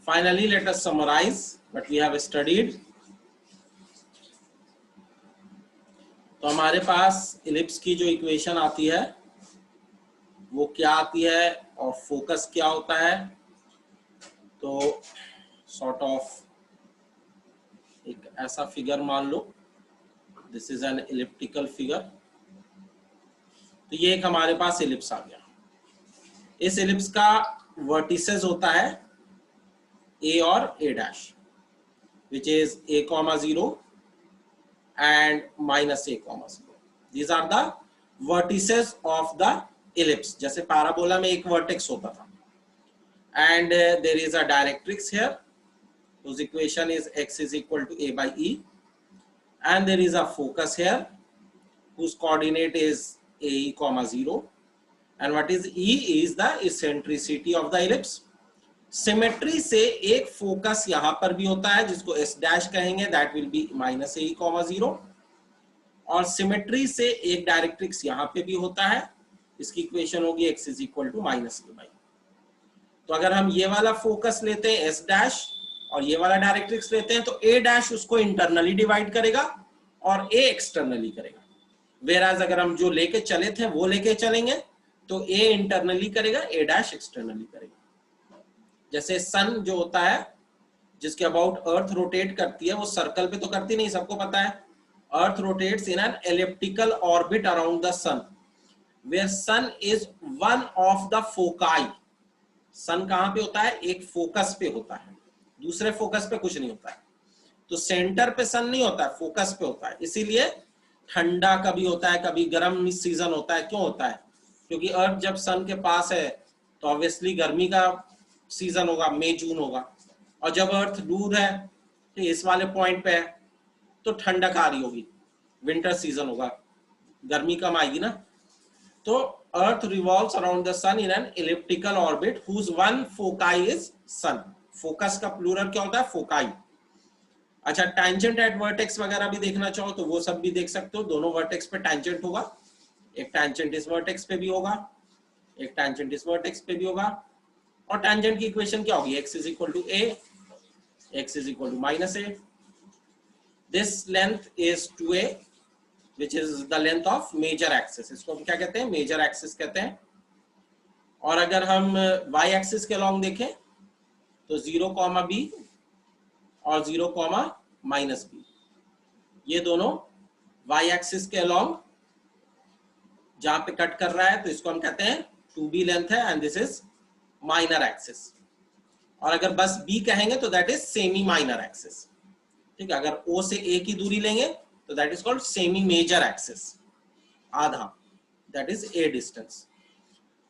Finally, let us summarize what we have studied. तो हमारे पास ellipse की जो इक्वेशन आती है वो क्या आती है और फोकस क्या होता है। तो सॉर्ट ऑफ एक ऐसा फिगर मान लो, this is an elliptical figure. तो ये एक हमारे पास इलिप्स आ गया। इस इलिप्स का वर्टिसेस होता है ए और A dash, which is a, 0 and minus a, 0. These are the vertices of the ellipse. जैसे पैराबोला में एक वर्टेक्स होता था, and there is a directrix here whose equation is x is equal to a by e, and there is a focus here whose coordinate is a, 0, and what is e is the eccentricity of the ellipse. Symmetry से एक focus यहां पर भी होता है जिसको S dash कहेंगे, that will be minus ए, 0, और सिमेट्री से एक डायरेक्ट्रिक्स यहां पे भी होता है, इसकी इक्वेशन होगी x is equal to minus a by. तो अगर हम ये वाला फोकस लेते हैं एस डैश और ये वाला डायरेक्ट्रिक्स लेते हैं तो ए डैश उसको इंटरनली डिवाइड करेगा और ए एक्सटर्नली करेगा। वेराज अगर हम जो लेके चले थे वो लेके चलेंगे तो ए इंटरनली करेगा, ए डैश एक्सटर्नली करेगा। जैसे सन जो होता है जिसके अबाउट अर्थ रोटेट करती है, वो सर्कल पे तो करती नहीं, सबको पता है। Earth rotates in an elliptical orbit around the sun, where sun is one of the foci. Sun कहां पे होता है? एक फोकस पे होता है, दूसरे फोकस पे कुछ नहीं होता है। तो सेंटर पे सन नहीं होता है, फोकस पे होता है। इसीलिए ठंडा कभी होता है, कभी गर्म सीजन होता है। क्यों होता है? क्योंकि अर्थ जब सन के पास है तो ऑब्वियसली गर्मी का सीजन होगा, मई जून होगा, और जब अर्थ दूर है तो इस वाले पॉइंट पे है तो ठंडक आ रही होगी, विंटर सीजन होगा, गर्मी कम आएगी ना। तो earth revolves around the sun in an elliptical orbit whose one foci is sun. Focus का प्लूरल क्या होता है? फोकाई। अच्छा, टैंजेंट एट वर्टेक्स वगैरह भी देखना चाहो तो वो सब भी देख सकते हो। दोनों वर्टेक्स पे टैंजेंट होगा, एक टैंजेंट इस वर्टेक्स पे भी होगा, एक टैंजेंट इस वर्टेक्स पे भी होगा। और टैंजेंट की इक्वेशन क्या होगी? x is equal to a, x is equal to minus a। This length is 2a which is the length of major axis. इसको हम क्या कहते हैं? मेजर एक्सिस कहते हैं। और अगर हम y एक्सिस के अलॉन्ग देखें तो 0, b और 0, b, ये दोनों y एक्सिस के अलॉन्ग जहां पे कट कर रहा है तो इसको हम कहते हैं 2b लेंथ है, and this is minor axis. और अगर बस b कहेंगे तो that is semi minor axis. ठीक है, अगर o से a की दूरी लेंगे तो that is called semi major axis, आधा, दैट इज a डिस्टेंस।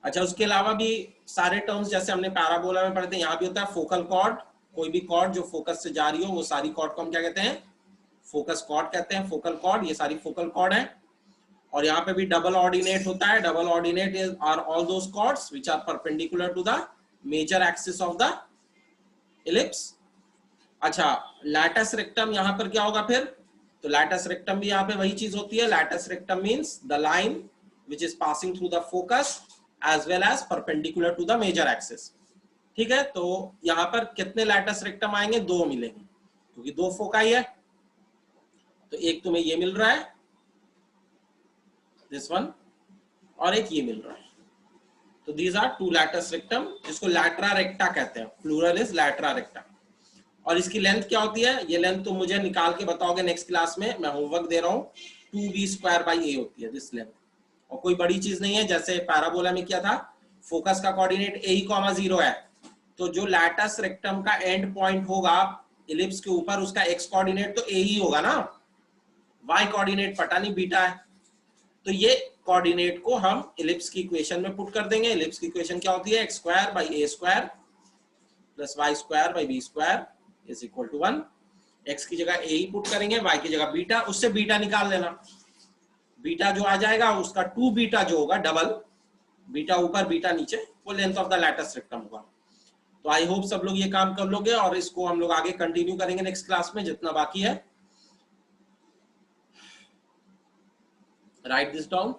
अच्छा, उसके अलावा भी सारे टर्म्स जैसे हमने पैराबोला में पढ़ते हैं, यहाँ भी होता है फोकल कॉर्ड। कोई भी कॉर्ड जो फोकस से जा रही हो वो सारी कॉर्ड को हम क्या कहते हैं? फोकस कॉर्ड कहते हैं, फोकल कॉर्ड। ये सारी फोकल कॉर्ड है। और यहाँ पे भी डबल ऑर्डिनेट होता है। Double ordinate is are all those chords which are perpendicular to the major axis of the ellipse. अच्छा, लैटस रेक्टम यहाँ पर क्या होगा फिर? तो लैटस रेक्टम भी यहाँ पे वही चीज होती है। Latus rectum means the line which is passing through the focus as well as perpendicular to the major axis. ठीक है, तो यहाँ पर कितने लैटस रेक्टम आएंगे? 2 मिलेंगे, क्योंकि 2 फोकाई है। तो एक तुम्हें ये मिल रहा है, दिस वन, और एक ये मिल रहा है। तो दीज आर 2 लैटस रेक्टम, जिसको लैट्रा रेक्टा कहते हैं। Plural is latera recta. और इसकी लेंथ क्या होती है? ये लेंथ तो मुझे निकाल के बताओगे नेक्स्ट क्लास में, मैं होमवर्क दे रहा हूँ। 2b² a होती है दिस लेंथ। और कोई बड़ी चीज नहीं है, जैसे पैराबोला में किया था, फोकस का कोऑर्डिनेट a, 0 है, तो जो लैटस रेक्टम का एंड पॉइंट होगा इलिप्स के ऊपर, उसका x कोऑर्डिनेट तो a ही होगा ना, y कोऑर्डिनेट पता नहीं, बीटा है। तो ये कोऑर्डिनेट को हम इलिप्स की इक्वेशन में पुट कर देंगे। इलिप्स की इक्वेशन क्या होती है? x² / a² plus y² / b² is equal to 1। x की जगह a ही पुट करेंगे, y की जगह बीटा, उससे बीटा निकाल लेना। बीटा जो आ जाएगा उसका 2 बीटा जो होगा, डबल बीटा ऊपर बीटा नीचे, वो length of the latus rectum होगा। तो आई होप सब लोग ये काम कर लोगे, और इसको हम लोग आगे कंटिन्यू करेंगे नेक्स्ट क्लास में जितना बाकी है। Right this down.